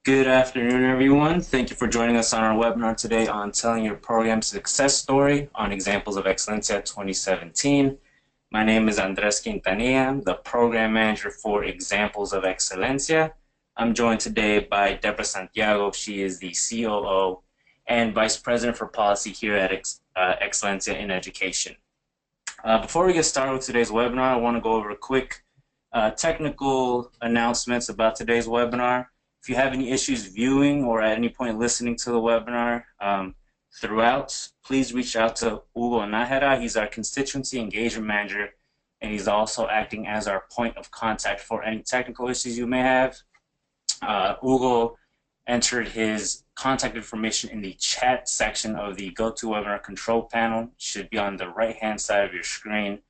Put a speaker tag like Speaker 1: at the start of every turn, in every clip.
Speaker 1: Good afternoon, everyone. Thank you for joining us on our webinar today on telling your program success story on Examples of Excelencia 2017. My name is Andres Quintanilla. I'm the program manager for Examples of Excelencia. I'm joined today by Deborah Santiago. She is the COO and Vice President for Policy here at Excelencia in Education. Before we get started with today's webinar, I want to go over a quick technical announcements about today's webinar. If you have any issues viewing or at any point listening to the webinar throughout, please reach out to Hugo Nájera. He's our Constituency Engagement Manager, and he's also acting as our point of contact for any technical issues you may have. Hugo entered his contact information in the chat section of the GoToWebinar control panel. It should be on the right-hand side of your screen.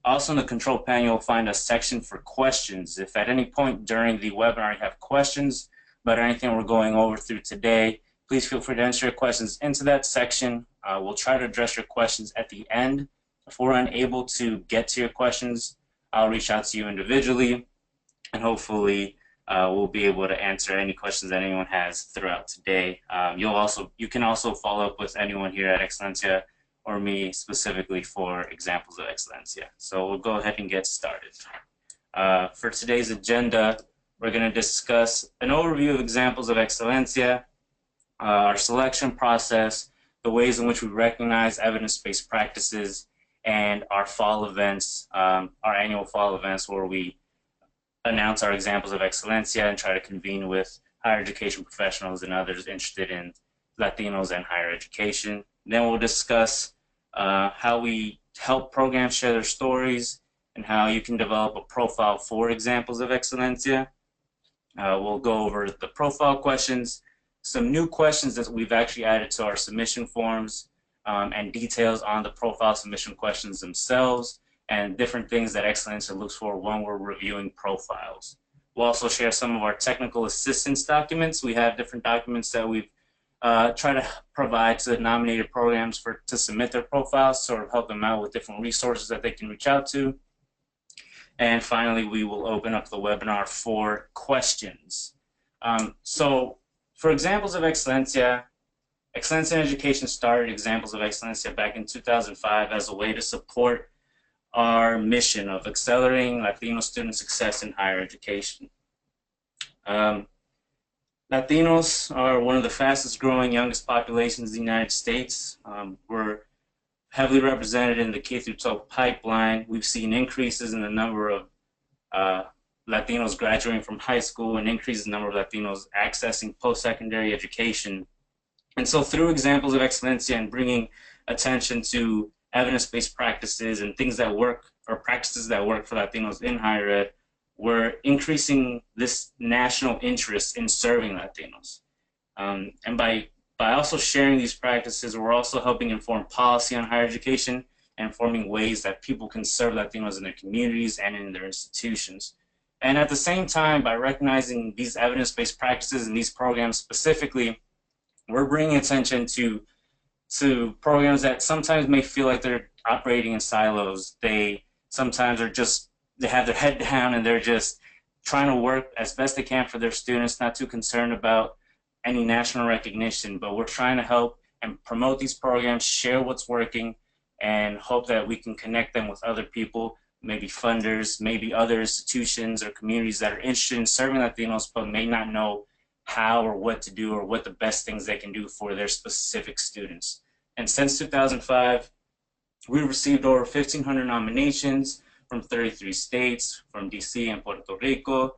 Speaker 1: Also in the control panel, you'll find a section for questions. If at any point during the webinar you have questions about anything we're going over through today, please feel free to enter your questions into that section. We'll try to address your questions at the end. If we're unable to get to your questions, I'll reach out to you individually, and hopefully we'll be able to answer any questions that anyone has throughout today. You can also follow up with anyone here at Excelencia or me specifically for Examples of Excelencia. So we'll go ahead and get started. For today's agenda, we're going to discuss an overview of Examples of Excelencia, our selection process, the ways in which we recognize evidence-based practices, and our fall events, our annual fall events where we announce our Examples of Excelencia and try to convene with higher education professionals and others interested in Latinos and higher education. Then we'll discuss how we help programs share their stories and how you can develop a profile for Examples of Excelencia. We'll go over the profile questions, some new questions that we've actually added to our submission forms, and details on the profile submission questions themselves, and different things that Excelencia looks for when we're reviewing profiles. We'll also share some of our technical assistance documents. We have different documents that we've try to provide to the nominated programs to submit their profiles, sort of help them out with different resources that they can reach out to. And finally, we will open up the webinar for questions. So for Examples of Excelencia, Excelencia in Education started Examples of Excelencia back in 2005 as a way to support our mission of accelerating Latino student success in higher education. Latinos are one of the fastest growing, youngest populations in the United States. We're heavily represented in the K-12 pipeline. We've seen increases in the number of Latinos graduating from high school and increases in the number of Latinos accessing post-secondary education. And so through Examples of Excelencia and bringing attention to evidence-based practices and things that work, or practices that work for Latinos in higher ed, we're increasing this national interest in serving Latinos. And by also sharing these practices, we're also helping inform policy on higher education and informing ways that people can serve Latinos in their communities and in their institutions. And at the same time, by recognizing these evidence-based practices and these programs specifically, we're bringing attention to programs that sometimes may feel like they're operating in silos. They sometimes are just, they have their head down and they're just trying to work as best they can for their students, not too concerned about any national recognition, but we're trying to help and promote these programs, share what's working, and hope that we can connect them with other people, maybe funders, maybe other institutions or communities that are interested in serving Latinos but may not know how or what to do or what the best things they can do for their specific students. And since 2005, we've received over 1,500 nominations from 33 states, from DC and Puerto Rico.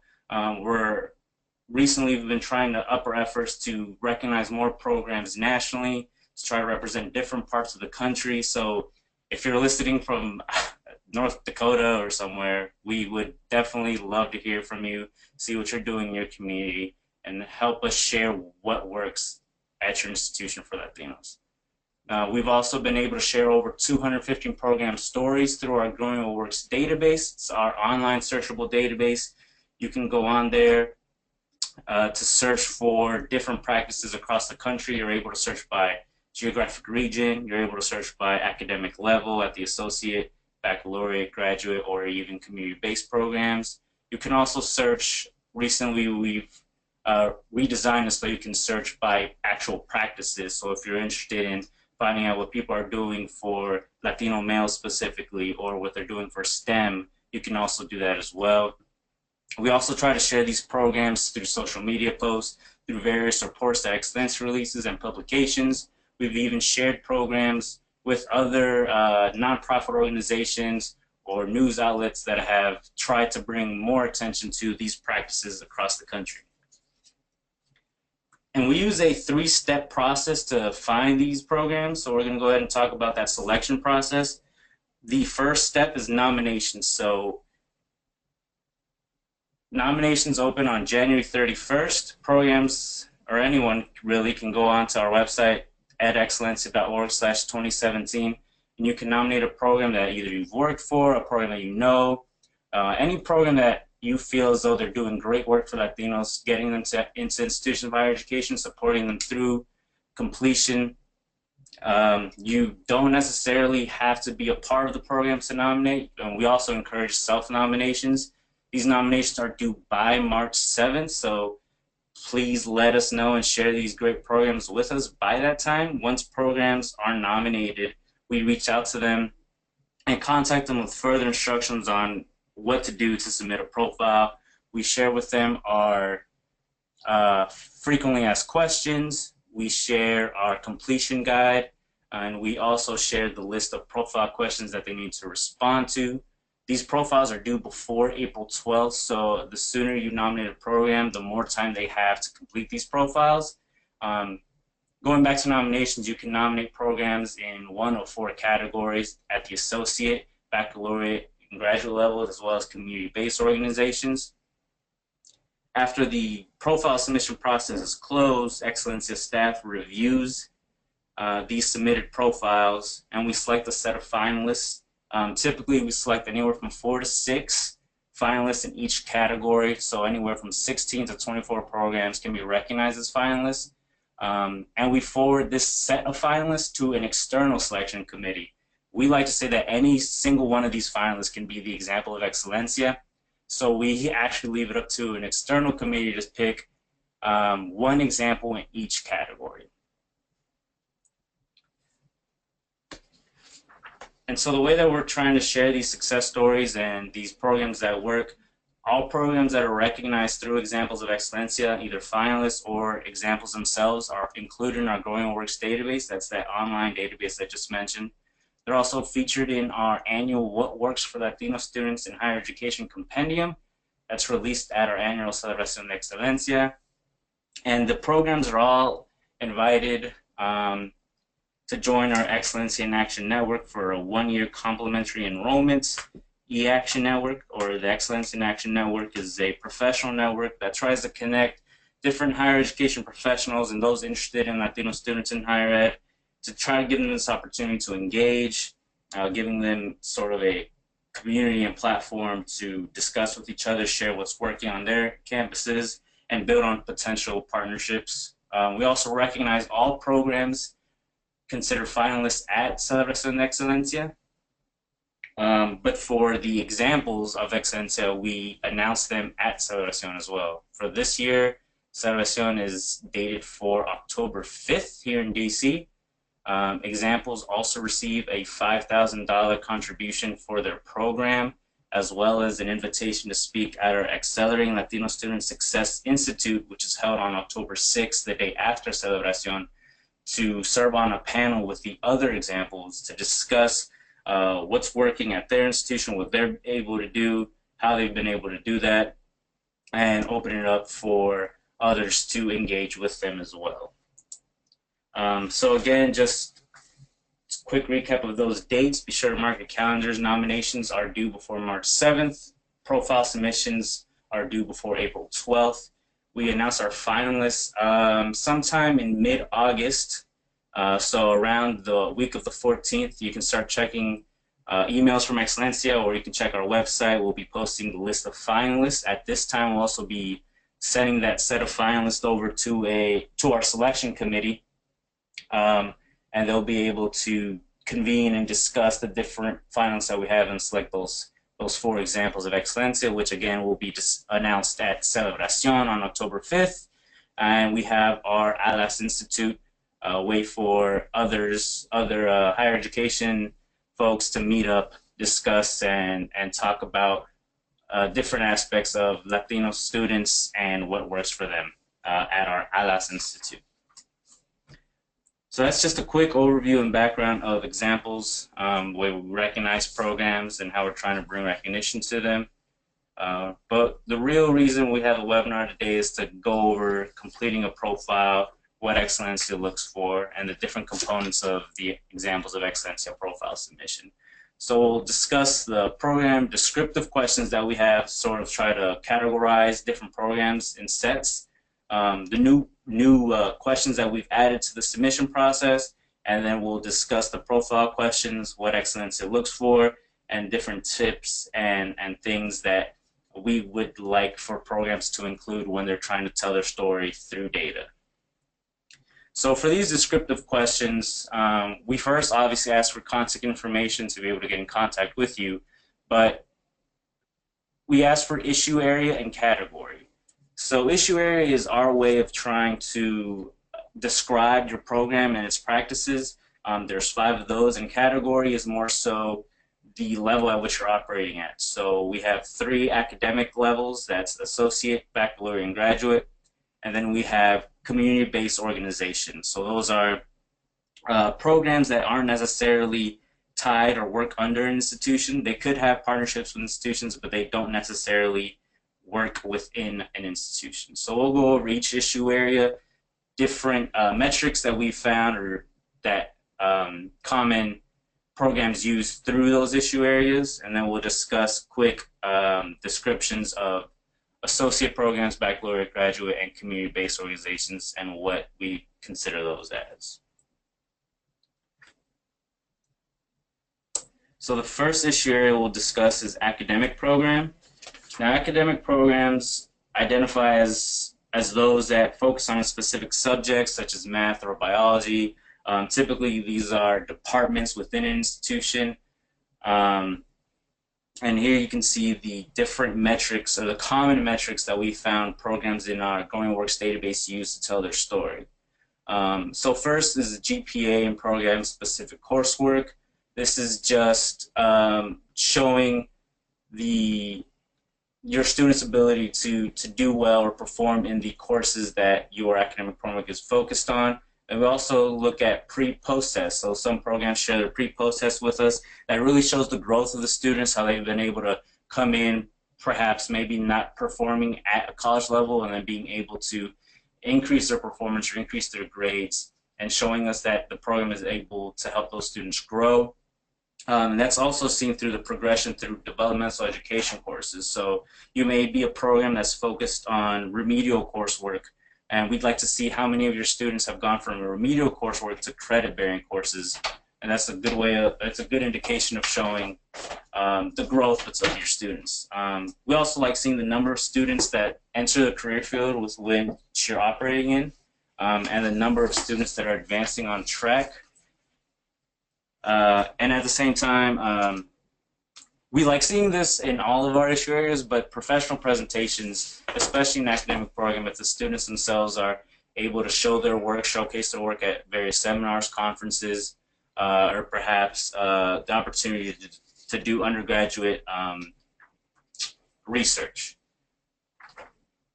Speaker 1: Recently, we've been trying to up our efforts to recognize more programs nationally, to try to represent different parts of the country. So if you're listening from North Dakota or somewhere, we would definitely love to hear from you, see what you're doing in your community, and help us share what works at your institution for Latinos. We've also been able to share over 215 program stories through our Growing What Works database. It's our online searchable database. You can go on there to search for different practices across the country. You're able to search by geographic region. You're able to search by academic level at the associate, baccalaureate, graduate, or even community-based programs. You can also search, recently we've redesigned it so you can search by actual practices. So if you're interested in finding out what people are doing for Latino males specifically, or what they're doing for STEM, you can also do that as well. We also try to share these programs through social media posts, through various reports that Excellence releases and publications. We've even shared programs with other nonprofit organizations or news outlets that have tried to bring more attention to these practices across the country. And we use a 3-step process to find these programs, so we're going to go ahead and talk about that selection process. The first step is nominations. So nominations open on January 31st. Programs, or anyone really, can go onto our website at excellencia.org/2017, and you can nominate a program that either you've worked for, a program that you know, any program that you feel as though they're doing great work for Latinos, getting them into institutions of higher education, supporting them through completion. You don't necessarily have to be a part of the program to nominate. We also encourage self-nominations. These nominations are due by March 7th, so please let us know and share these great programs with us by that time. Once programs are nominated, we reach out to them and contact them with further instructions on what to do to submit a profile. We share with them our frequently asked questions. We share our completion guide, and we also share the list of profile questions that they need to respond to. These profiles are due before April 12th, so the sooner you nominate a program, the more time they have to complete these profiles. Going back to nominations, you can nominate programs in 1 of 4 categories at the associate, baccalaureate, and graduate levels, as well as community-based organizations. After the profile submission process is closed, Excellencia staff reviews these submitted profiles, and we select a set of finalists. Typically, we select anywhere from 4 to 6 finalists in each category, so anywhere from 16 to 24 programs can be recognized as finalists. And we forward this set of finalists to an external selection committee. We like to say that any single one of these finalists can be the example of Excelencia, so we actually leave it up to an external committee to pick one example in each category. And so the way that we're trying to share these success stories and these programs that work, all programs that are recognized through Examples of Excelencia, either finalists or examples themselves, are included in our Growing Works database. That's that online database I just mentioned. They're also featured in our annual What Works for Latino Students in Higher Education compendium that's released at our annual Celebración de Excelencia. And the programs are all invited to join our Excellencia in Action Network for a 1-year complimentary enrollment. E-Action Network, or the Excellencia in Action Network, is a professional network that tries to connect different higher education professionals and those interested in Latino students in higher ed to try to give them this opportunity to engage, giving them sort of a community and platform to discuss with each other, share what's working on their campuses, and build on potential partnerships. We also recognize all programs considered finalists at Celebración de Excelencia. But for the Examples of Excelencia, we announce them at Celebración as well. For this year, Celebración is dated for October 5th here in DC. Examples also receive a $5,000 contribution for their program, as well as an invitation to speak at our Accelerating Latino Student Success Institute, which is held on October 6th, the day after Celebración, to serve on a panel with the other examples to discuss what's working at their institution, what they're able to do, how they've been able to do that, and open it up for others to engage with them as well. So again, just a quick recap of those dates. Be sure to mark your calendars. Nominations are due before March 7th. Profile submissions are due before April 12th. We announce our finalists sometime in mid-August. So around the week of the 14th, you can start checking emails from Excelencia, or you can check our website. We'll be posting the list of finalists. At this time, we'll also be sending that set of finalists over to our selection committee, and they'll be able to convene and discuss the different finalists that we have and select those 4 examples of Excelencia, which again will be announced at Celebración on October 5th. and we have our Atlas Institute, way for other higher education folks to meet up, discuss, and talk about different aspects of Latino students and what works for them at our Atlas Institute. So that's just a quick overview and background of examples, where we recognize programs and how we're trying to bring recognition to them. But the real reason we have a webinar today is to go over completing a profile, what Excelencia looks for, and the different components of the Examples of Excelencia profile submission. So we'll discuss the program descriptive questions that we have, sort of try to categorize different programs in sets, the new questions that we've added to the submission process, and then we'll discuss the profile questions, what Excelencia looks for, and different tips and things that we would like for programs to include when they're trying to tell their story through data. So for these descriptive questions, we first obviously ask for contact information to be able to get in contact with you, but we ask for issue area and category. So issue area is our way of trying to describe your program and its practices. There's 5 of those, and category is more so the level at which you're operating at. So we have 3 academic levels, that's associate, baccalaureate, and graduate. And then we have community-based organizations. So those are programs that aren't necessarily tied or work under an institution. They could have partnerships with institutions, but they don't necessarily work within an institution. So we'll go over each issue area, different metrics that we found or that common programs use through those issue areas, and then we'll discuss quick descriptions of associate programs, baccalaureate, graduate, and community-based organizations, and what we consider those as. So the first issue area we'll discuss is academic program. Now, academic programs identify as those that focus on specific subjects such as math or biology. Typically, these are departments within an institution. And here you can see the different metrics, or the common metrics that we found programs in our Going Works database use to tell their story. So first is the GPA and program-specific coursework. This is just showing your students' ability to do well or perform in the courses that your academic program is focused on. And we also look at pre-post test. So some programs share their pre-post test with us. That really shows the growth of the students, how they've been able to come in, perhaps maybe not performing at a college level, and then being able to increase their performance or increase their grades, and showing us that the program is able to help those students grow. And that's also seen through the progression through developmental education courses. So you may be a program that's focused on remedial coursework, and we'd like to see how many of your students have gone from remedial coursework to credit-bearing courses, and that's a good way. It's a good indication of showing the growth of your students. We also like seeing the number of students that enter the career field with which you're operating in, and the number of students that are advancing on track. And at the same time, we like seeing this in all of our issue areas, but professional presentations, especially in academic program, if the students themselves are able to show their work, showcase their work at various seminars, conferences, or perhaps the opportunity to do undergraduate research.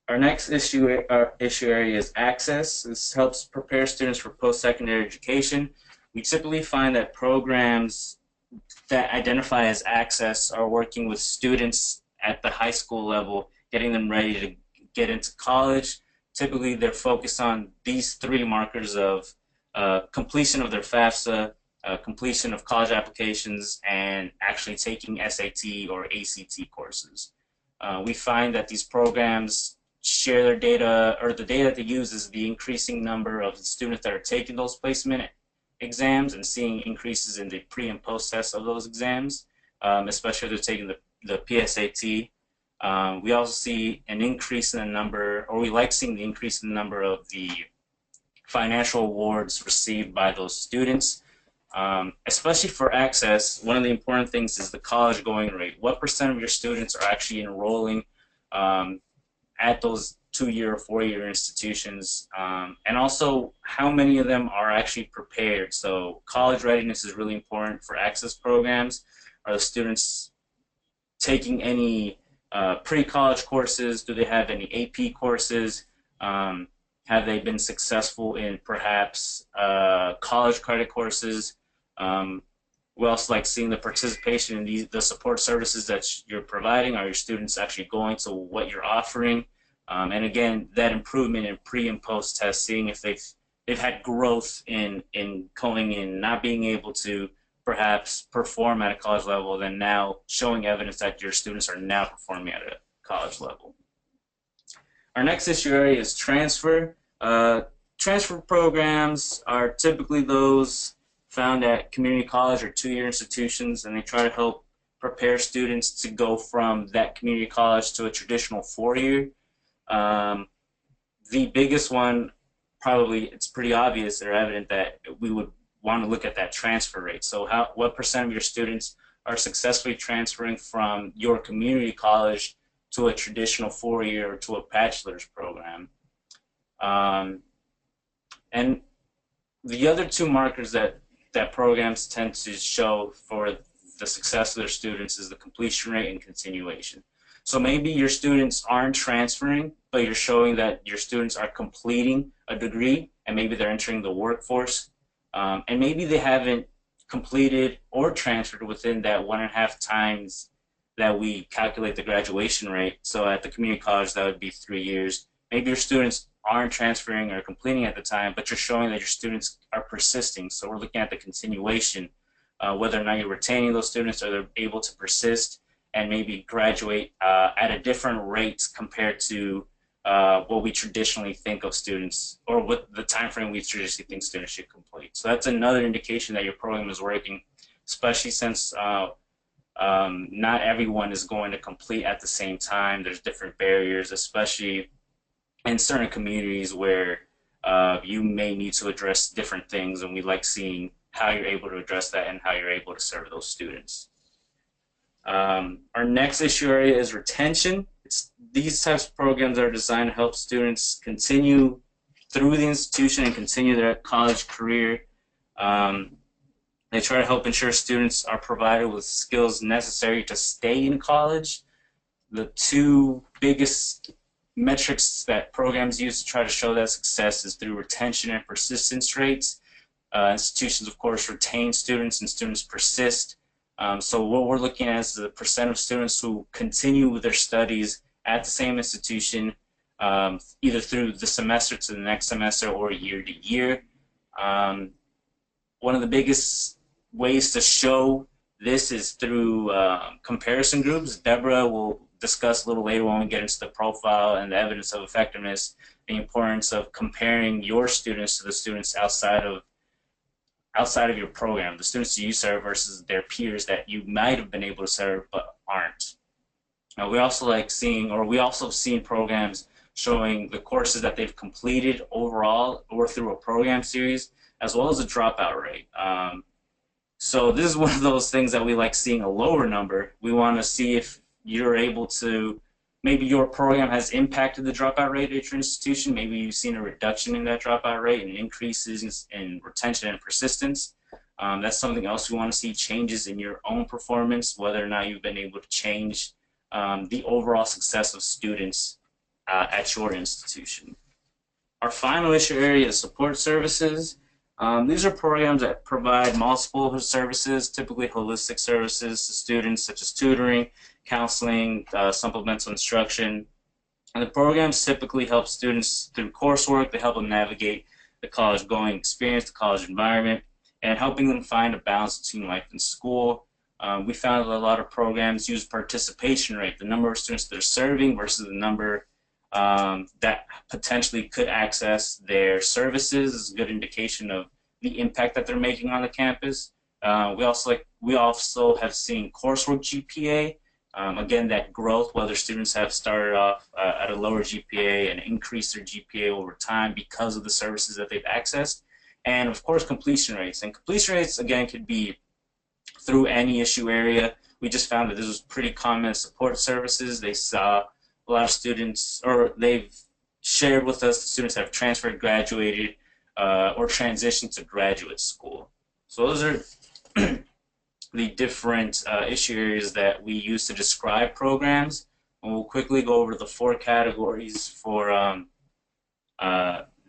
Speaker 1: Our next issue area is access. This helps prepare students for post-secondary education. We typically find that programs that identify as access are working with students at the high school level, getting them ready to get into college. Typically, they're focused on these 3 markers of completion of their FAFSA, completion of college applications, and actually taking SAT or ACT courses. We find that these programs share their data, or the data that they use is the increasing number of students that are taking those placement exams and seeing increases in the pre and post tests of those exams, especially if they're taking the PSAT. We also see an increase in the number, or we like seeing the increase in the number of the financial awards received by those students. Especially for access, one of the important things is the college going rate. What % of your students are actually enrolling at those 2-year or 4-year institutions, and also how many of them are actually prepared. So college readiness is really important for access programs. Are the students taking any pre-college courses? Do they have any AP courses? Have they been successful in perhaps college credit courses? We also like seeing the participation in the support services that you're providing. Are your students actually going to what you're offering? And again, that improvement in pre and post test, seeing if they've had growth in going in, not being able to perhaps perform at a college level, then now showing evidence that your students are now performing at a college level. Our next issue area is transfer. Transfer programs are typically those found at community college or 2-year institutions, and they try to help prepare students to go from that community college to a traditional 4-year. The biggest one, probably, it's pretty obvious or evident that we would want to look at that transfer rate. So what percent of your students are successfully transferring from your community college to a traditional 4-year or to a bachelor's program? And the other two markers that programs tend to show for the success of their students is the completion rate and continuation. So maybe your students aren't transferring, but you're showing that your students are completing a degree, and maybe they're entering the workforce, and maybe they haven't completed or transferred within that 1.5 times that we calculate the graduation rate. So at the community college, that would be 3 years. Maybe your students aren't transferring or completing at the time, but you're showing that your students are persisting. So we're looking at the continuation, whether or not you're retaining those students or they're able to persist and maybe graduate at a different rate compared to what we traditionally think of students, or what the time frame we traditionally think students should complete. So that's another indication that your program is working, especially since not everyone is going to complete at the same time. There's different barriers, especially in certain communities where you may need to address different things, and we like seeing how you're able to address that and how you're able to serve those students. Our next issue area is retention. These types of programs are designed to help students continue through the institution and continue their college career. They try to help ensure students are provided with skills necessary to stay in college. The two biggest metrics that programs use to try to show that success is through retention and persistence rates. Institutions, of course, retain students and students persist. So what we're looking at is the percent of students who continue with their studies at the same institution, either through the semester to the next semester or year to year. One of the biggest ways to show this is through comparison groups. Deborah will discuss a little later when we get into the profile and the evidence of effectiveness, the importance of comparing your students to the students outside of your program, the students you serve versus their peers that you might have been able to serve but aren't. We also like seeing, or we also have seen programs showing the courses that they've completed overall or through a program series, as well as a dropout rate. So this is one of those things that we like seeing a lower number. We want to see if you're able to, maybe your program has impacted the dropout rate at your institution. Maybe you've seen a reduction in that dropout rate and increases in retention and persistence. That's something else we want to see, changes in your own performance, whether or not you've been able to change the overall success of students at your institution. Our final issue area is support services. These are programs that provide multiple services, typically holistic services to students, such as tutoring, counseling, supplemental instruction. And the programs typically help students through coursework. They help them navigate the college-going experience, the college environment, and helping them find a balance between life and school. We found that a lot of programs use participation rate, the number of students they're serving versus the number that potentially could access their services is a good indication of the impact that they're making on the campus. We also have seen coursework GPA. Again, that growth, whether students have started off at a lower GPA and increased their GPA over time because of the services that they've accessed. And of course, completion rates. And completion rates, again, could be through any issue area. We just found that this was pretty common in support services. They saw a lot of students, or they've shared with us the students that have transferred, graduated, or transitioned to graduate school. So those are the different issue areas that we use to describe programs. And we'll quickly go over the 4 categories for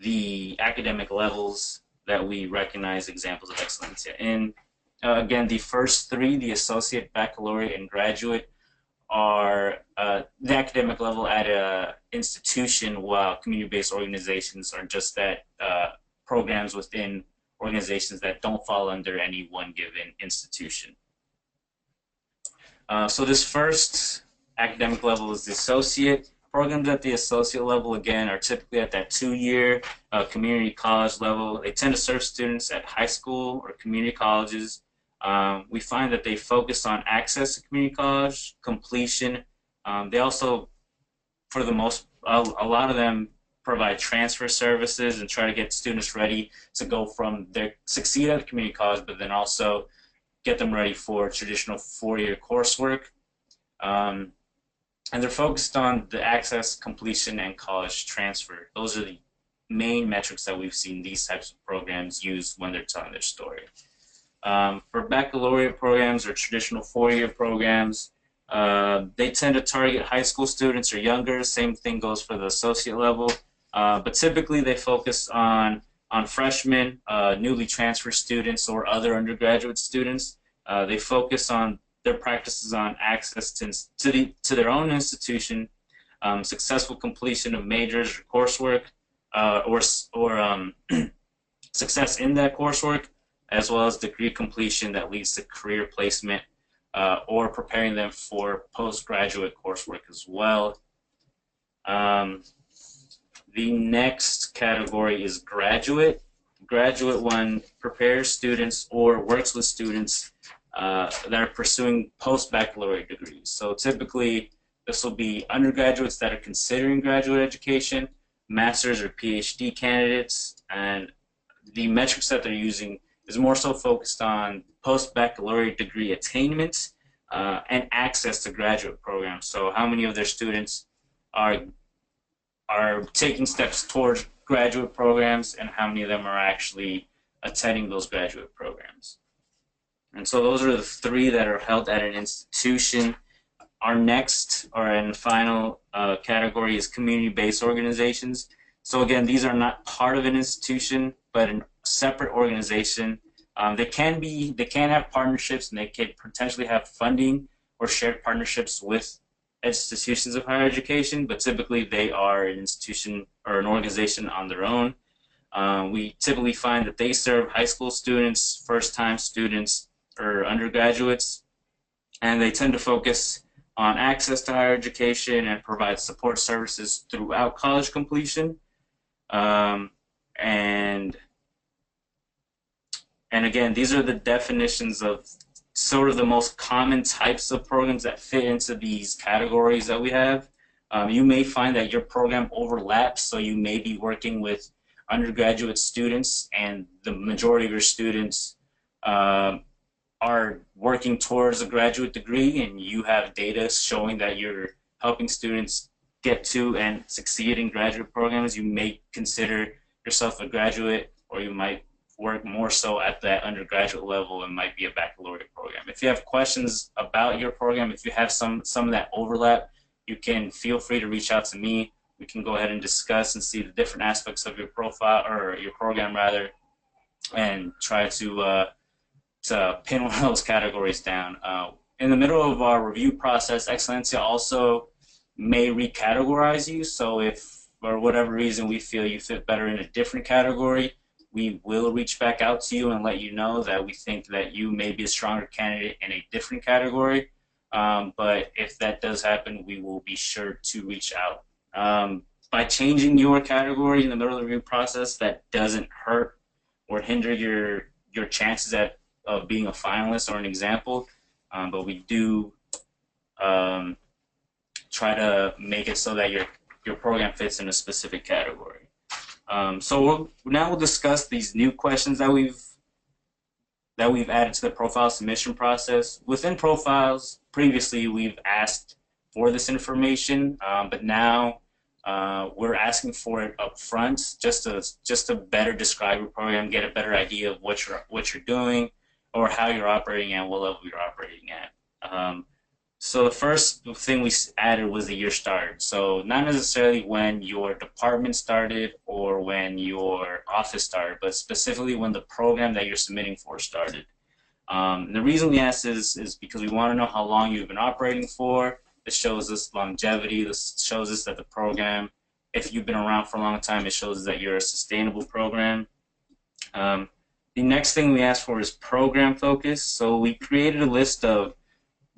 Speaker 1: the academic levels that we recognize examples of excellence in. Again, the first 3, the associate, baccalaureate, and graduate, are the academic level at an institution, while community-based organizations are just that programs within organizations that don't fall under any one given institution. So this first academic level is the associate. Programs at the associate level, again, are typically at that 2-year community college level. They tend to serve students at high school or community colleges. We find that they focus on access to community college, completion. They also, for the most, a lot of them provide transfer services and try to get students ready to go from their succeed at the community college, but then also get them ready for traditional 4-year coursework. And they're focused on the access, completion, and college transfer. Those are the main metrics that we've seen these types of programs use when they're telling their story. For baccalaureate programs or traditional 4-year programs, they tend to target high school students or younger. Same thing goes for the associate level. But typically they focus on freshmen, newly transferred students, or other undergraduate students. They focus on their practices on access to their own institution, successful completion of majors or coursework, or success in that coursework, as well as degree completion that leads to career placement, or preparing them for postgraduate coursework as well. The next category is graduate. Graduate one prepares students or works with students that are pursuing post-baccalaureate degrees. So typically, this will be undergraduates that are considering graduate education, master's or PhD candidates, and the metrics that they're using is more so focused on post-baccalaureate degree attainment and access to graduate programs. So how many of their students are taking steps towards graduate programs, and how many of them are actually attending those graduate programs. And so those are the 3 that are held at an institution. Our next and final category is community-based organizations. So again, these are not part of an institution, but a separate organization. They can have partnerships, and they can potentially have funding or shared partnerships with institutions of higher education, but typically they are an institution or an organization on their own. We typically find that they serve high school students, first-time students, or undergraduates, and they tend to focus on access to higher education and provide support services throughout college completion. And again, these are the definitions of sort of the most common types of programs that fit into these categories that we have. You may find that your program overlaps, so you may be working with undergraduate students, and the majority of your students are working towards a graduate degree, and you have data showing that you're helping students get to and succeed in graduate programs. You may consider yourself a graduate, or you might work more so at that undergraduate level and might be a baccalaureate program. If you have questions about your program, if you have some of that overlap, you can feel free to reach out to me. We can go ahead and discuss and see the different aspects of your profile, or your program rather, and try to pin one of those categories down. In the middle of our review process, Excelencia also may recategorize you. So if for whatever reason we feel you fit better in a different category, we will reach back out to you and let you know that we think that you may be a stronger candidate in a different category. But if that does happen, we will be sure to reach out. By changing your category in the middle of the review process, that doesn't hurt or hinder your chances of being a finalist or an example. But we do try to make it so that your program fits in a specific category. So now we'll discuss these new questions that we've added to the profile submission process. Within profiles, previously we've asked for this information, but now We're asking for it up front just to better describe your program, get a better idea of what you're doing or how you're operating at, what level you're operating at. So the first thing we added was the year started. So not necessarily when your department started or when your office started, but specifically when the program that you're submitting for started. The reason we asked is because we want to know how long you've been operating for. This shows us longevity. This shows us that the program, if you've been around for a long time, it shows us that you're a sustainable program. The next thing we asked for is program focus. So we created a list of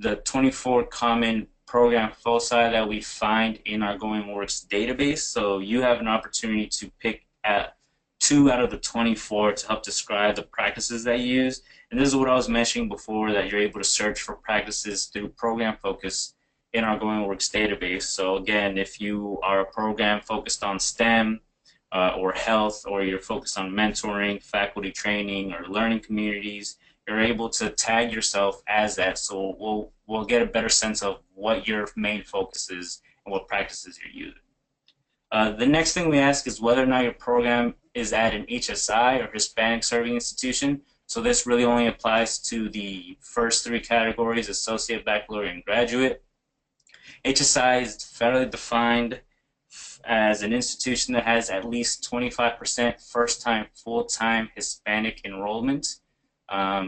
Speaker 1: the 24 common program foci that we find in our Going Works database. So you have an opportunity to pick at 2 out of the 24 to help describe the practices that you use. And this is what I was mentioning before, that you're able to search for practices through program focus in our Going Works database. So again, if you are a program focused on STEM or health, or you're focused on mentoring, faculty training, or learning communities, you're able to tag yourself as that, so we'll get a better sense of what your main focus is and what practices you're using. The next thing we ask is whether or not your program is at an HSI or Hispanic Serving Institution. So this really only applies to the first 3 categories: associate, baccalaureate, and graduate. HSI is federally defined as an institution that has at least 25% first-time, full-time Hispanic enrollment.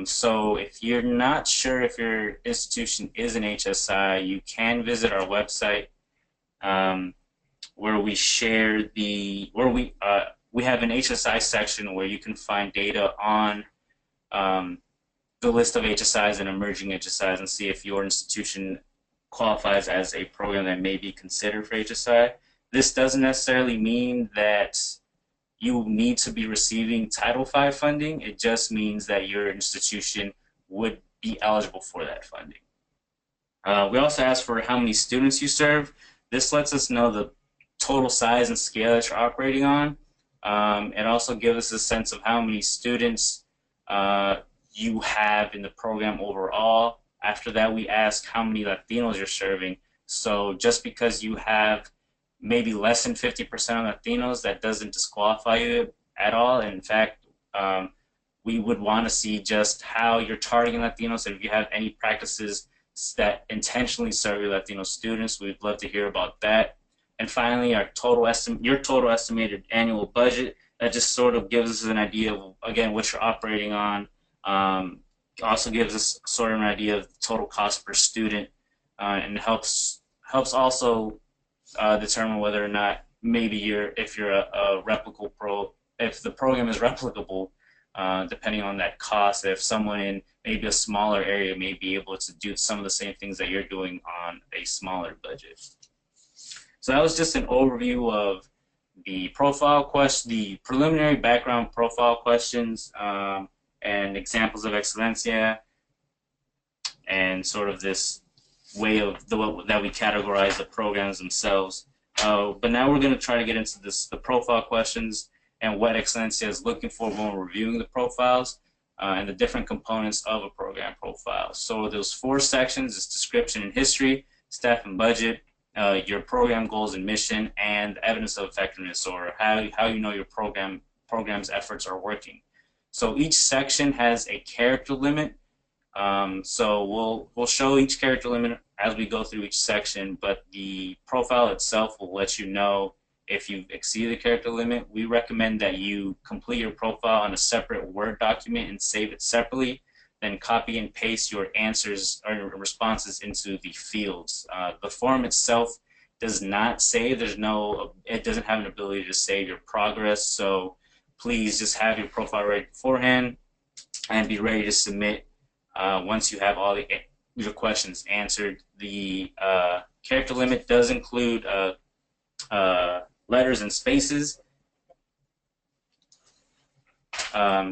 Speaker 1: So if you're not sure if your institution is an HSI, you can visit our website where we share we have an HSI section where you can find data on the list of HSIs and emerging HSIs and see if your institution qualifies as a program that may be considered for HSI. This doesn't necessarily mean that you need to be receiving Title V funding. It just means that your institution would be eligible for that funding. We also ask for how many students you serve. This lets us know the total size and scale that you're operating on. It also gives us a sense of how many students you have in the program overall. After that, we ask how many Latinos you're serving. So just because you have maybe less than 50% of Latinos, that doesn't disqualify you at all. In fact, we would want to see just how you're targeting Latinos, and if you have any practices that intentionally serve your Latino students, we'd love to hear about that. And finally, your total estimated annual budget. That just sort of gives us an idea of, again, what you're operating on. Also gives us sort of an idea of the total cost per student, and helps also determine whether or not maybe if the program is replicable, depending on that cost. If someone in maybe a smaller area may be able to do some of the same things that you're doing on a smaller budget. So that was just an overview of the the preliminary background profile questions, and examples of Excelencia, and sort of this way of that we categorize the programs themselves. But now we're going to try to get into the profile questions and what Excelencia is looking for when we're reviewing the profiles, and the different components of a program profile. So those 4 sections is description and history, staff and budget, your program goals and mission, and evidence of effectiveness, or how you know your program's efforts are working. So each section has a character limit. So we'll show each character limit as we go through each section, but the profile itself will let you know if you've exceeded the character limit. We recommend that you complete your profile on a separate Word document and save it separately, then copy and paste your answers or responses into the fields. The form itself does not save. It doesn't have an ability to save your progress, so please just have your profile ready beforehand and be ready to submit once you have all your questions answered. The character limit does include letters and spaces,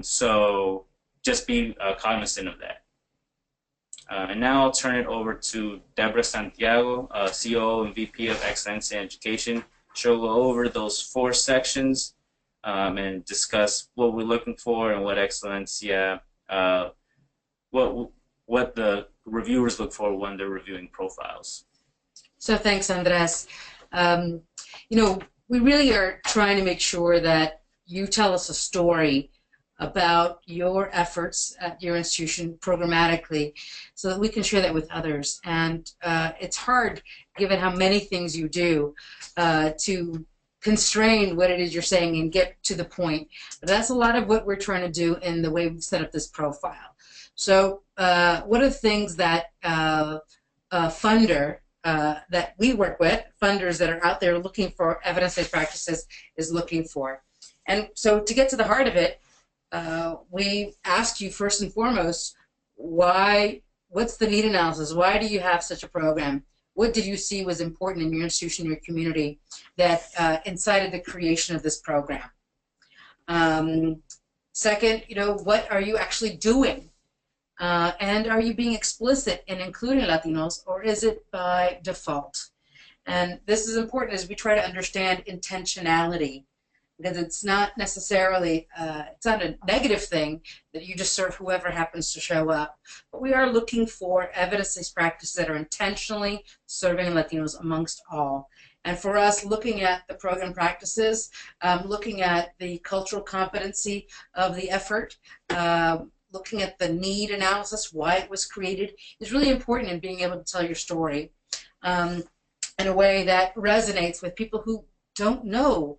Speaker 1: so just be cognizant of that. And now I'll turn it over to Deborah Santiago, COO and VP of Excelencia in Education. She'll go over those 4 sections and discuss what we're looking for and what Excelencia, what the reviewers look for when they're reviewing profiles.
Speaker 2: So thanks, Andres. we really are trying to make sure that you tell us a story about your efforts at your institution programmatically so that we can share that with others. And it's hard, given how many things you do, to constrain what it is you're saying and get to the point. But that's a lot of what we're trying to do in the way we've set up this profile. So what are the things that a funder that we work with, funders that are out there looking for evidence-based practices, is looking for? And so to get to the heart of it, we ask you first and foremost, what's the need analysis? Why do you have such a program? What did you see was important in your institution, your community, that incited the creation of this program? Second, what are you actually doing? And are you being explicit in including Latinos, or is it by default? And this is important as we try to understand intentionality, because it's not necessarily, it's not a negative thing that you just serve whoever happens to show up. But we are looking for evidence-based practices that are intentionally serving Latinos amongst all. And for us, looking at the program practices, looking at the cultural competency of the effort, looking at the need analysis, why it was created, is really important in being able to tell your story in a way that resonates with people who don't know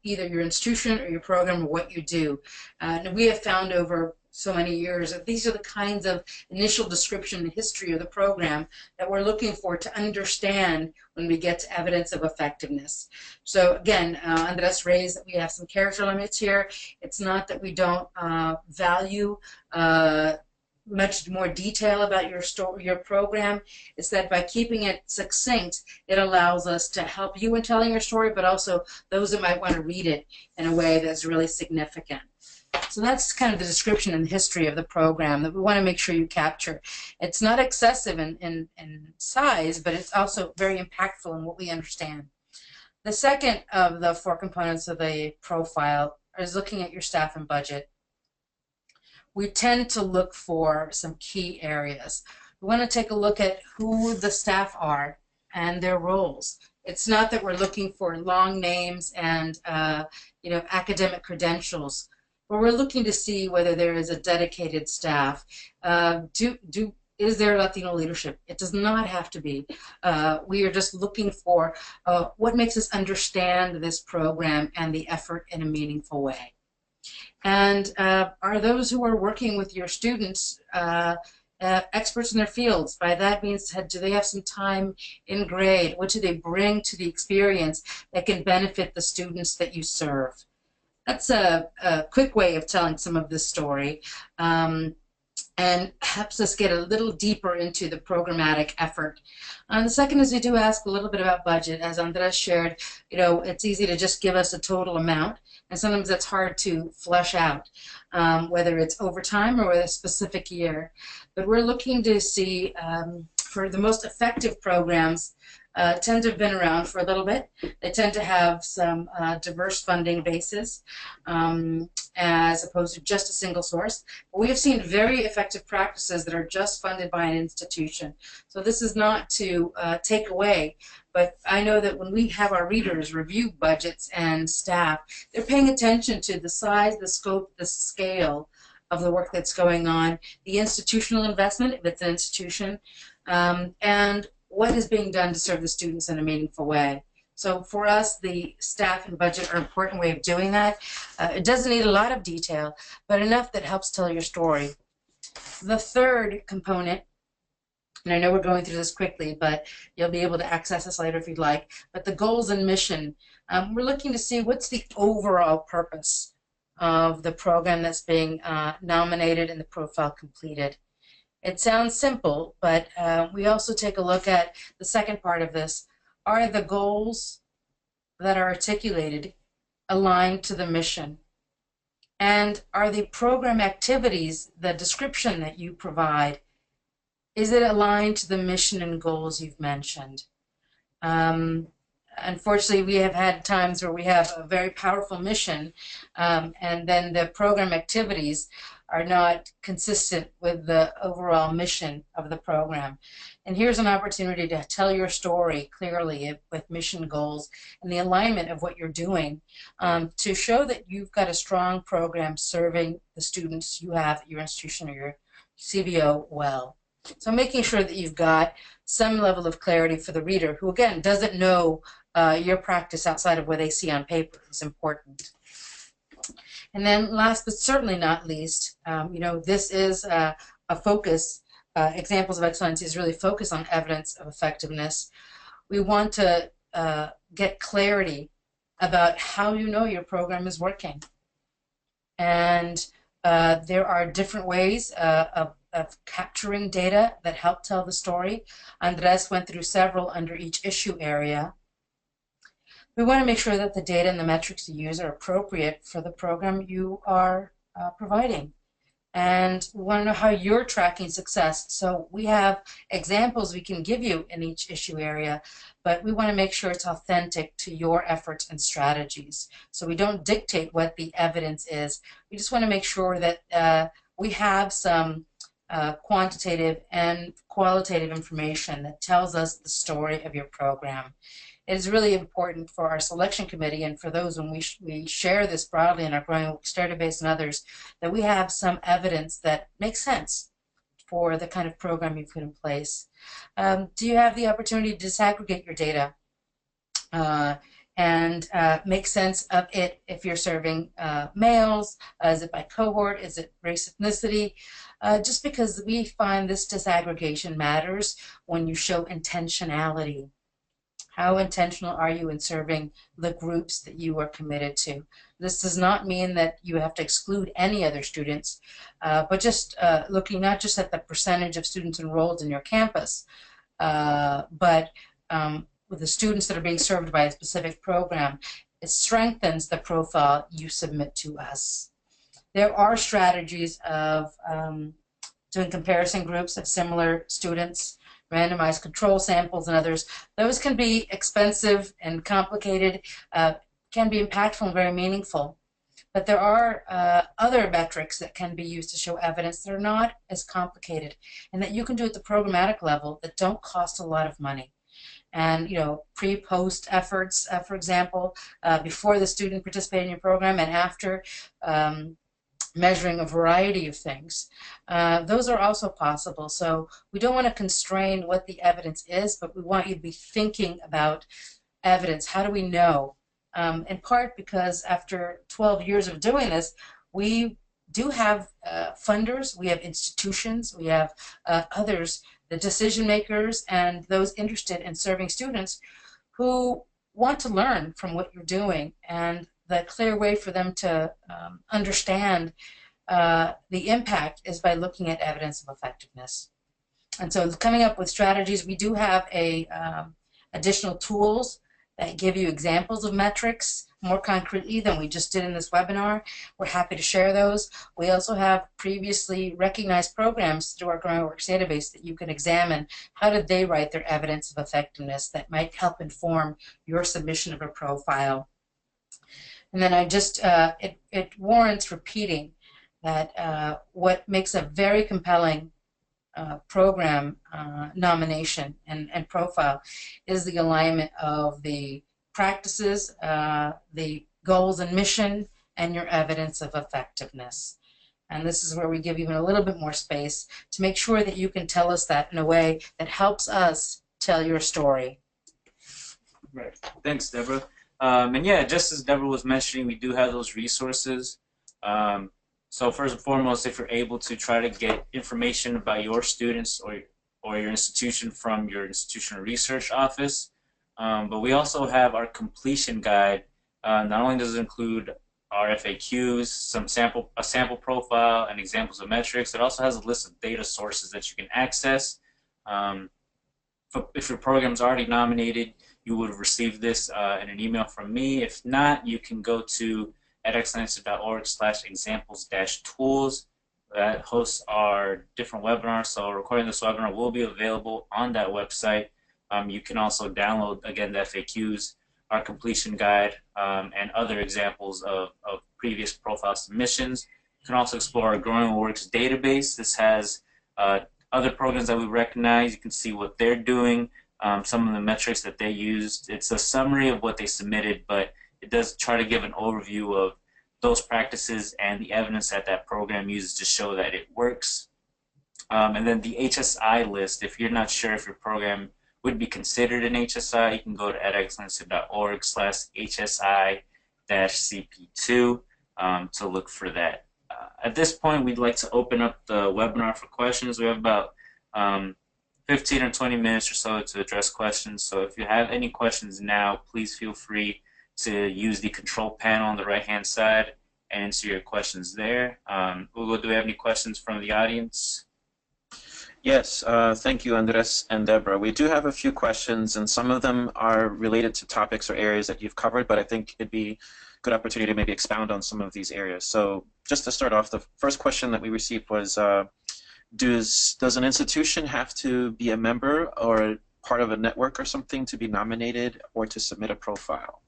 Speaker 2: either your institution or your program or what you do. And we have found over so many years that these are the kinds of initial description and history of the program that we're looking for to understand when we get to evidence of effectiveness. So again, Andres raised that we have some character limits here. It's not that we don't value much more detail about your story, your program. It's that by keeping it succinct, it allows us to help you in telling your story, but also those that might want to read it in a way that's really significant. So that's kind of the description and history of the program that we want to make sure you capture. It's not excessive in size, but it's also very impactful in what we understand. The second of the 4 components of the profile is looking at your staff and budget. We tend to look for some key areas. We want to take a look at who the staff are and their roles. It's not that we're looking for long names and academic credentials, but we're looking to see whether there is a dedicated staff. Is there Latino leadership? It does not have to be. We are just looking for what makes us understand this program and the effort in a meaningful way. And are those who are working with your students experts in their fields? By that means, do they have some time in grade? What do they bring to the experience that can benefit the students that you serve? That's a quick way of telling some of this story, and helps us get a little deeper into the programmatic effort. The second is we do ask a little bit about budget. As Andres shared, it's easy to just give us a total amount, and sometimes that's hard to flesh out, whether it's over time or with a specific year. But we're looking to see, for the most effective programs, tend to have been around for a little bit. They tend to have some diverse funding bases as opposed to just a single source. But we have seen very effective practices that are just funded by an institution. So this is not to take away, but I know that when we have our readers review budgets and staff, they're paying attention to the size, the scope, the scale of the work that's going on, the institutional investment, if it's an institution, and what is being done to serve the students in a meaningful way. So for us, the staff and budget are an important way of doing that. It doesn't need a lot of detail, but enough that helps tell your story. The third component, and I know we're going through this quickly, but you'll be able to access this later if you'd like, but the goals and mission. We're looking to see what's the overall purpose of the program that's being nominated and the profile completed. It sounds simple, but we also take a look at the second part of this. Are the goals that are articulated aligned to the mission? And are the program activities, the description that you provide, is it aligned to the mission and goals you've mentioned? Unfortunately, we have had times where we have a very powerful mission, and then the program activities are not consistent with the overall mission of the program. And here's an opportunity to tell your story clearly with mission goals and the alignment of what you're doing, to show that you've got a strong program serving the students you have at your institution or your CBO well. So making sure that you've got some level of clarity for the reader who, again, doesn't know your practice outside of what they see on paper is important. And then last but certainly not least, this is a focus. Examples of Excellence is really focused on evidence of effectiveness. We want to get clarity about how you know your program is working. And there are different ways of capturing data that help tell the story. Andres went through several under each issue area. We want to make sure that the data and the metrics you use are appropriate for the program you are providing. And we want to know how you're tracking success. So we have examples we can give you in each issue area, but we want to make sure it's authentic to your efforts and strategies. So we don't dictate what the evidence is. We just want to make sure that we have some quantitative and qualitative information that tells us the story of your program. It is really important for our selection committee and for those when we share this broadly in our growing works database and others, that we have some evidence that makes sense for the kind of program you put in place. Do you have the opportunity to disaggregate your data and make sense of it if you're serving males? Is it by cohort? Is it race, ethnicity? Just because we find this disaggregation matters when you show intentionality. How intentional are you in serving the groups that you are committed to? This does not mean that you have to exclude any other students, but just looking not just at the percentage of students enrolled in your campus, but with the students that are being served by a specific program, it strengthens the profile you submit to us. There are strategies of doing comparison groups of similar students, randomized control samples and others. Those can be expensive and complicated, can be impactful and very meaningful. But there are other metrics that can be used to show evidence that are not as complicated and that you can do at the programmatic level that don't cost a lot of money. And pre-post efforts, for example, before the student participated in your program and after, measuring a variety of things. Those are also possible. So we don't want to constrain what the evidence is, but we want you to be thinking about evidence. How do we know? In part because after 12 years of doing this, we do have funders, we have institutions, we have others, the decision makers and those interested in serving students who want to learn from what you're doing. And the clear way for them to understand the impact is by looking at evidence of effectiveness. And so coming up with strategies, we do have additional tools that give you examples of metrics more concretely than we just did in this webinar. We're happy to share those. We also have previously recognized programs through our Growing Works database that you can examine. How did they write their evidence of effectiveness that might help inform your submission of a profile? And then it warrants repeating that what makes a very compelling program nomination and profile is the alignment of the practices, the goals and mission, and your evidence of effectiveness. And this is where we give even a little bit more space to make sure that you can tell us that in a way that helps us tell your story.
Speaker 1: Right. Thanks, Deborah. And yeah, just as Deborah was mentioning, we do have those resources. So first and foremost, if you're able to try to get information about your students or your institution from your institutional research office, but we also have our completion guide. Not only does it include our FAQs, a sample profile, and examples of metrics, it also has a list of data sources that you can access. If your program's already nominated, you would have received this in an email from me. If not, you can go to edexcelencia.org/examples-tools that hosts our different webinars. So recording this webinar will be available on that website. You can also download, again, the FAQs, our completion guide, and other examples of previous profile submissions. You can also explore our Growing Works database. This has other programs that we recognize. You can see what they're doing, some of the metrics that they used. It's a summary of what they submitted, but it does try to give an overview of those practices and the evidence that that program uses to show that it works. And then the HSI list, if you're not sure if your program would be considered an HSI, you can go to edexcelencia.org/HSI-CP2 to look for that. At this point, we'd like to open up the webinar for questions. We have about 15 or 20 minutes or so to address questions. So if you have any questions now, please feel free to use the control panel on the right-hand side and answer your questions there. Hugo, do we have any questions from the audience?
Speaker 3: Yes, thank you, Andres and Deborah. We do have a few questions, and some of them are related to topics or areas that you've covered, but I think it'd be a good opportunity to maybe expound on some of these areas. So just to start off, the first question that we received was, does an institution have to be a member or part of a network or something to be nominated or to submit a profile?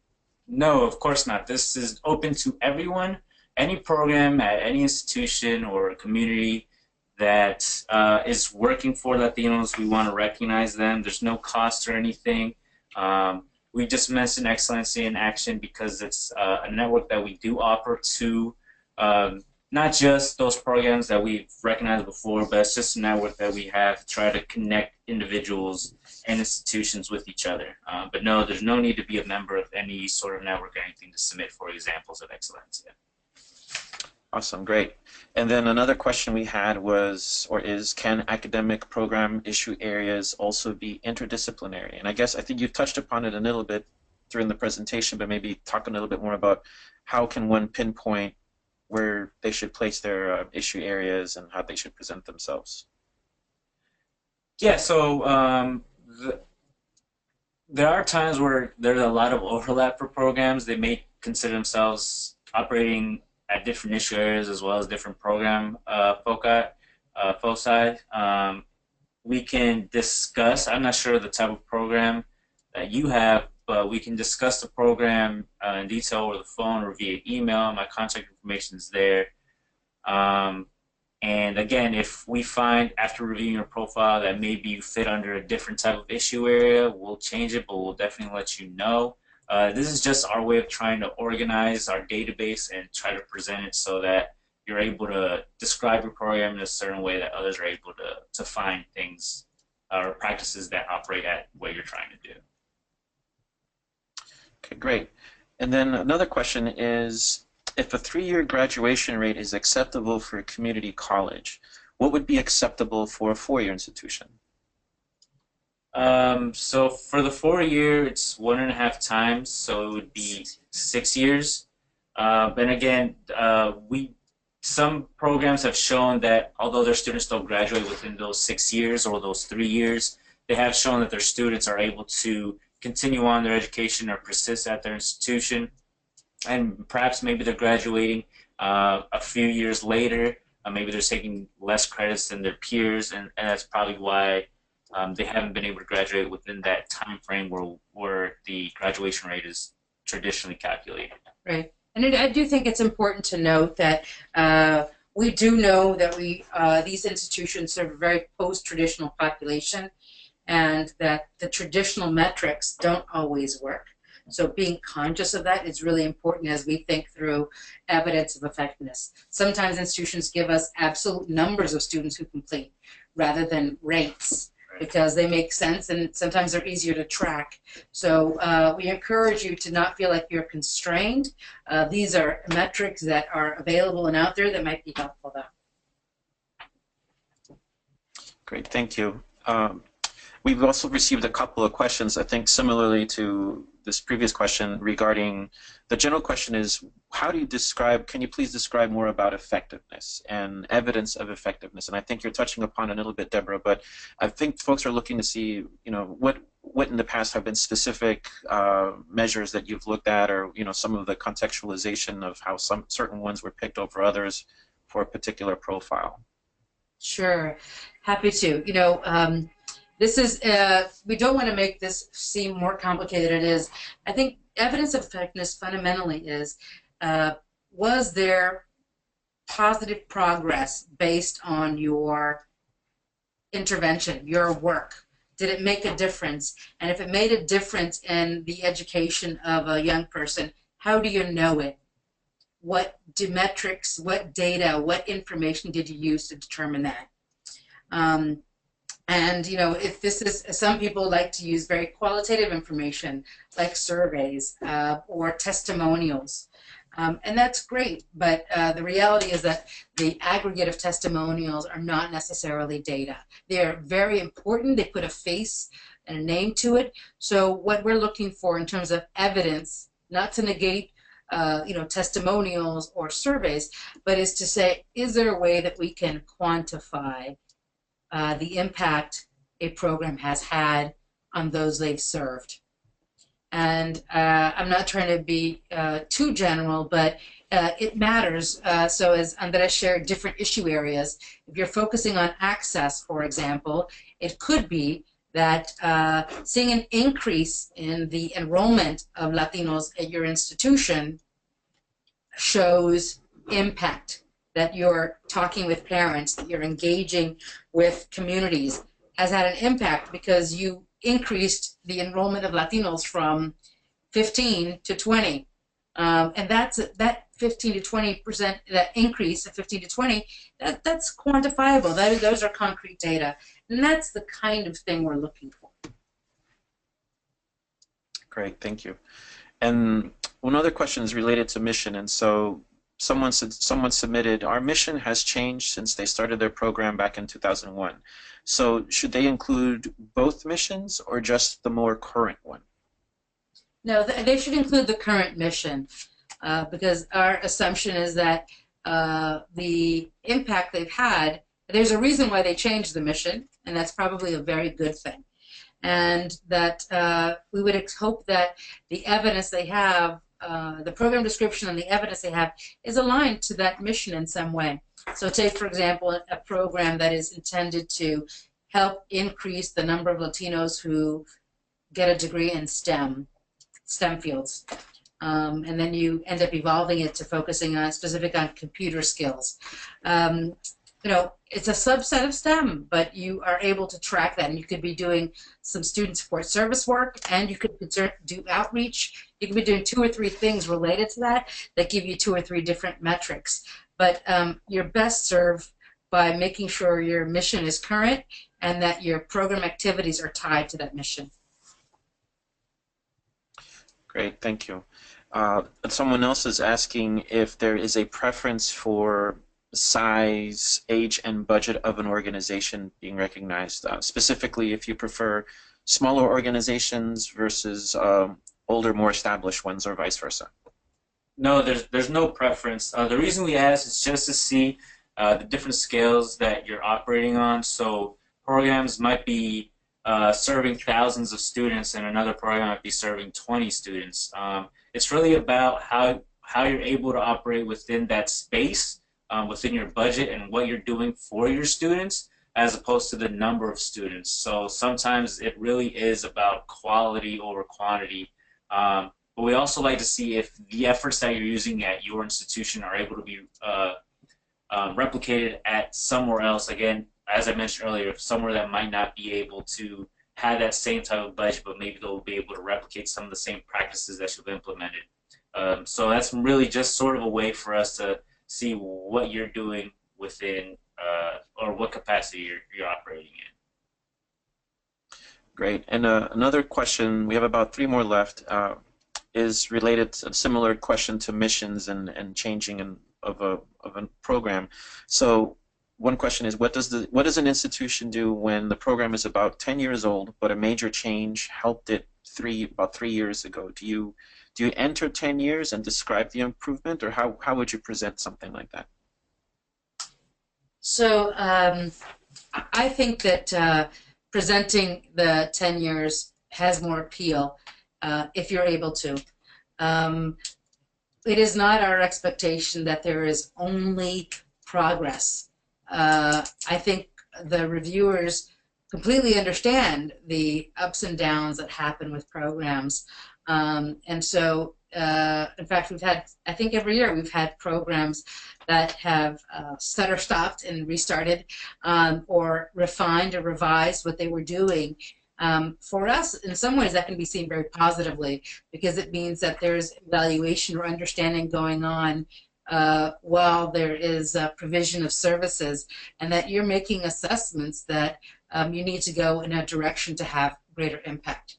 Speaker 1: No, of course not. This is open to everyone. Any program at any institution or community that is working for Latinos, we want to recognize them. There's no cost or anything. We just mentioned Excellencia in Action because it's a network that we do offer to not just those programs that we've recognized before, but it's just a network that we have to try to connect individuals and institutions with each other. But no, there's no need to be a member of any sort of network or anything to submit for Examples of Excelencia.
Speaker 3: Awesome, great. And then another question we had was, or is, can academic program issue areas also be interdisciplinary? And I think you've touched upon it a little bit during the presentation, but maybe talk a little bit more about how can one pinpoint where they should place their issue areas and how they should present themselves.
Speaker 1: Yeah, so there are times where there's a lot of overlap for programs. They may consider themselves operating at different issue areas as well as different program foci. We can discuss, I'm not sure the type of program that you have, but we can discuss the program in detail over the phone or via email. My contact information is there. And again, if we find after reviewing your profile that maybe you fit under a different type of issue area, we'll change it, but we'll definitely let you know. This is just our way of trying to organize our database and try to present it so that you're able to describe your program in a certain way that others are able to find things or practices that operate at what you're trying to do.
Speaker 3: Okay, great. And then another question is, if a 3-year graduation rate is acceptable for a community college, what would be acceptable for a 4-year institution?
Speaker 1: So for the 4-year, it's 1.5 times, so it would be 6 years. And again, some programs have shown that although their students don't graduate within those 6 years or those 3 years, they have shown that their students are able to continue on their education or persist at their institution. And perhaps maybe they're graduating a few years later. Maybe they're taking less credits than their peers, and that's probably why they haven't been able to graduate within that time frame where the graduation rate is traditionally calculated.
Speaker 2: Right. And I do think it's important to note that we do know that these institutions serve a very post-traditional population, and that the traditional metrics don't always work. So being conscious of that is really important as we think through evidence of effectiveness. Sometimes institutions give us absolute numbers of students who complete rather than rates, because they make sense and sometimes they're easier to track. So we encourage you to not feel like you're constrained. These are metrics that are available and out there that might be helpful though.
Speaker 3: Great, thank you. We've also received a couple of questions, I think similarly to this previous question, regarding, the general question is, how do you describe, can you please describe more about effectiveness and evidence of effectiveness? And I think you're touching upon it a little bit, Deborah, but I think folks are looking to see, what in the past have been specific measures that you've looked at, or, some of the contextualization of how some certain ones were picked over others for a particular profile.
Speaker 2: Sure, happy to. This is, we don't want to make this seem more complicated than it is. I think evidence of effectiveness fundamentally is, was there positive progress based on your intervention, your work? Did it make a difference? And if it made a difference in the education of a young person, how do you know it? What metrics, what data, what information did you use to determine that? And if this is, some people like to use very qualitative information like surveys or testimonials. And that's great, but the reality is that the aggregate of testimonials are not necessarily data. They're very important. They put a face and a name to it. So what we're looking for in terms of evidence, not to negate testimonials or surveys, but is to say, is there a way that we can quantify the impact a program has had on those they've served? And I'm not trying to be too general, but it matters. So as Andres shared, different issue areas, if you're focusing on access, for example, it could be that seeing an increase in the enrollment of Latinos at your institution shows impact, that you're talking with parents, that you're engaging with communities, has had an impact because you increased the enrollment of Latinos from 15 to 20. And that 15 to 20%, that increase of 15 to 20, that's quantifiable. Those are concrete data. And that's the kind of thing we're looking for.
Speaker 3: Great, thank you. And one other question is related to mission. And so someone submitted, our mission has changed since they started their program back in 2001. So should they include both missions or just the more current one?
Speaker 2: No, they should include the current mission because our assumption is that the impact they've had, there's a reason why they changed the mission, and that's probably a very good thing. And that we would hope that the evidence they have, the program description and the evidence they have is aligned to that mission in some way. So take, for example, a program that is intended to help increase the number of Latinos who get a degree in STEM fields. And then you end up evolving it to focusing on computer skills. It's a subset of STEM, but you are able to track that, and you could be doing some student support service work, and you could do outreach. You could be doing 2 or 3 things related to that give you 2 or 3 different metrics. But you're best served by making sure your mission is current and that your program activities are tied to that mission.
Speaker 3: Great, thank you. Someone else is asking if there is a preference for size, age, and budget of an organization being recognized. Specifically, if you prefer smaller organizations versus older, more established ones, or vice versa.
Speaker 1: No, there's no preference. The reason we ask is just to see the different scales that you're operating on. So programs might be serving thousands of students, and another program might be serving 20 students. It's really about how you're able to operate within that space, within your budget, and what you're doing for your students, as opposed to the number of students. So sometimes it really is about quality over quantity. But we also like to see if the efforts that you're using at your institution are able to be replicated at somewhere else. Again, as I mentioned earlier, somewhere that might not be able to have that same type of budget, but maybe they'll be able to replicate some of the same practices that you've implemented. So that's really just sort of a way for us to see what you're doing within or what capacity you're operating in.
Speaker 3: Great. And another question, we have about 3 more left, is related to a similar question to missions and changing of a program. So one question is, what does an institution do when the program is about 10 years old, but a major change helped it about 3 years ago? Do you enter 10 years and describe the improvement, or how would you present something like that?
Speaker 2: So I think that presenting the 10 years has more appeal if you're able to. It is not our expectation that there is only progress. I think the reviewers completely understand the ups and downs that happen with programs. And so in fact, we've had, I think every year we've had programs that have stutter stopped and restarted, or refined or revised what they were doing. For us, in some ways, that can be seen very positively, because it means that there's evaluation or understanding going on while there is provision of services, and that you're making assessments that you need to go in a direction to have greater impact.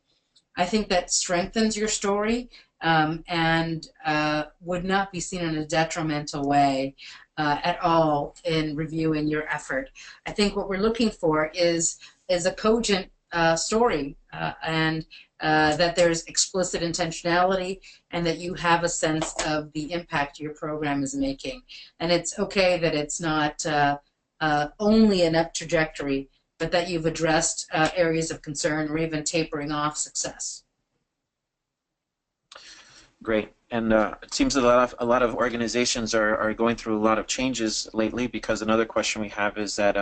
Speaker 2: I think that strengthens your story, and would not be seen in a detrimental way at all in reviewing your effort. I think what we're looking for is a cogent story, and that there's explicit intentionality, and that you have a sense of the impact your program is making. And it's okay that it's not only an up trajectory, but that you've addressed areas of concern or even tapering off success.
Speaker 3: Great. And it seems a lot of organizations are going through a lot of changes lately, because another question we have is that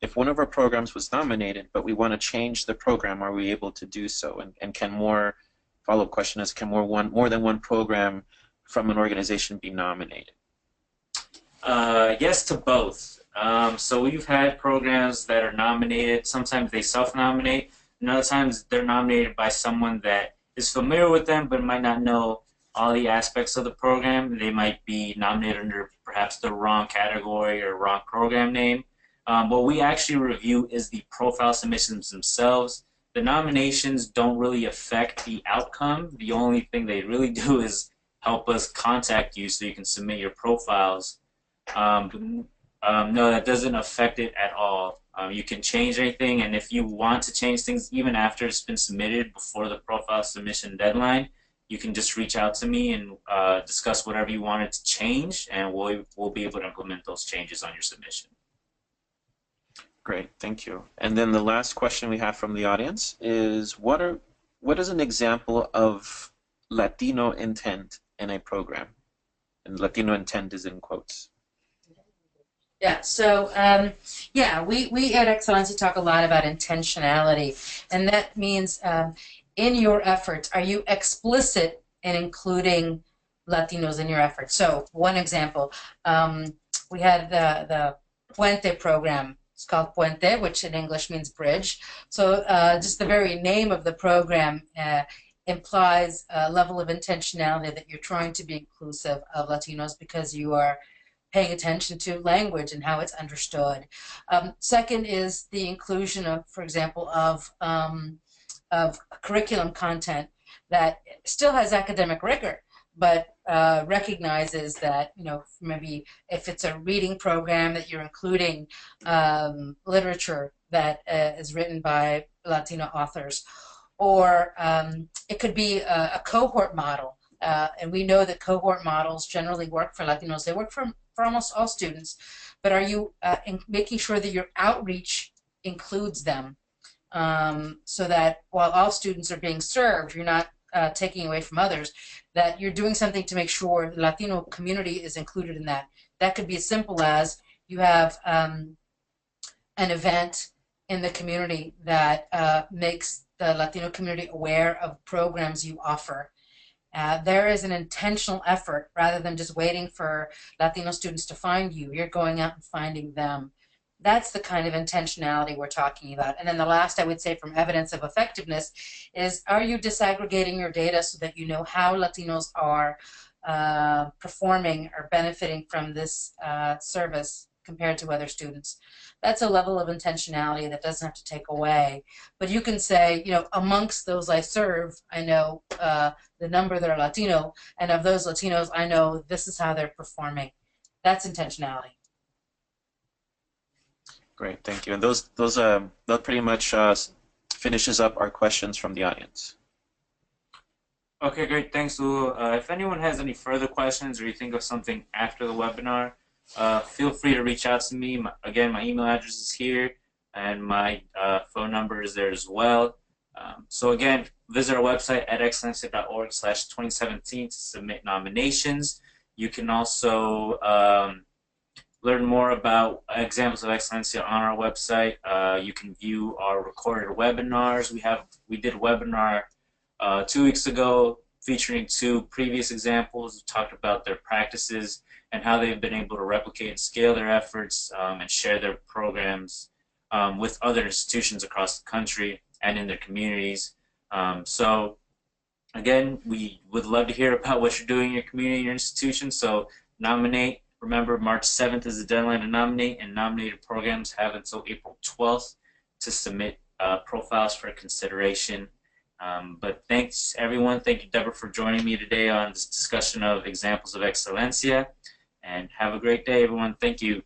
Speaker 3: if one of our programs was nominated, but we want to change the program, are we able to do so? And can more, follow-up question is, can more than one program from an organization be nominated?
Speaker 1: Yes to both. So we've had programs that are nominated. Sometimes they self-nominate, and other times they're nominated by someone that is familiar with them but might not know all the aspects of the program. They might be nominated under perhaps the wrong category or wrong program name. What we actually review is the profile submissions themselves. The nominations don't really affect the outcome. The only thing they really do is help us contact you so you can submit your profiles. No, that doesn't affect it at all. You can change anything, and if you want to change things even after it's been submitted before the profile submission deadline, you can just reach out to me and discuss whatever you wanted to change, and we'll be able to implement those changes on your submission.
Speaker 3: Great, thank you. And then the last question we have from the audience is, what is an example of Latino intent in a program? And Latino intent is in quotes.
Speaker 2: Yeah, so yeah, we at Excelencia talk a lot about intentionality, and that means in your efforts, are you explicit in including Latinos in your efforts? So one example, we had the Puente program. It's called Puente, which in English means bridge. So just the very name of the program implies a level of intentionality that you're trying to be inclusive of Latinos, because you are paying attention to language and how it's understood. Second is the inclusion of, for example, of curriculum content that still has academic rigor, but recognizes that, you know, maybe if it's a reading program, that you're including literature that is written by Latino authors. Or it could be a cohort model. And we know that cohort models generally work for Latinos. They work for almost all students. But are you making sure that your outreach includes them, so that while all students are being served, you're not taking away from others, that you're doing something to make sure the Latino community is included in that. That could be as simple as you have an event in the community that makes the Latino community aware of programs you offer. There is an intentional effort rather than just waiting for Latino students to find you. You're going out and finding them. That's the kind of intentionality we're talking about. And then the last, I would say, from evidence of effectiveness is, are you disaggregating your data so that you know how Latinos are performing or benefiting from this service compared to other students? That's a level of intentionality that doesn't have to take away. But you can say, you know, amongst those I serve, I know the number that are Latino, and of those Latinos, I know this is how they're performing. That's intentionality.
Speaker 3: Great, thank you. And that pretty much finishes up our questions from the audience.
Speaker 1: Okay, great. Thanks, Lou. If anyone has any further questions, or you think of something after the webinar, feel free to reach out to me. Again, my email address is here, and my phone number is there as well. So again, visit our website at excelencia.org/2017 to submit nominations. You can also learn more about Examples of Excelencia on our website. You can view our recorded webinars. We did a webinar 2 weeks ago featuring 2 previous examples who talked about their practices and how they've been able to replicate and scale their efforts and share their programs with other institutions across the country and in their communities. So again, we would love to hear about what you're doing in your community, your institution. So nominate. Remember, March 7th is the deadline to nominate, and nominated programs have until April 12th to submit profiles for consideration. But thanks, everyone. Thank you, Deborah, for joining me today on this discussion of Examples of Excelencia. And have a great day, everyone. Thank you.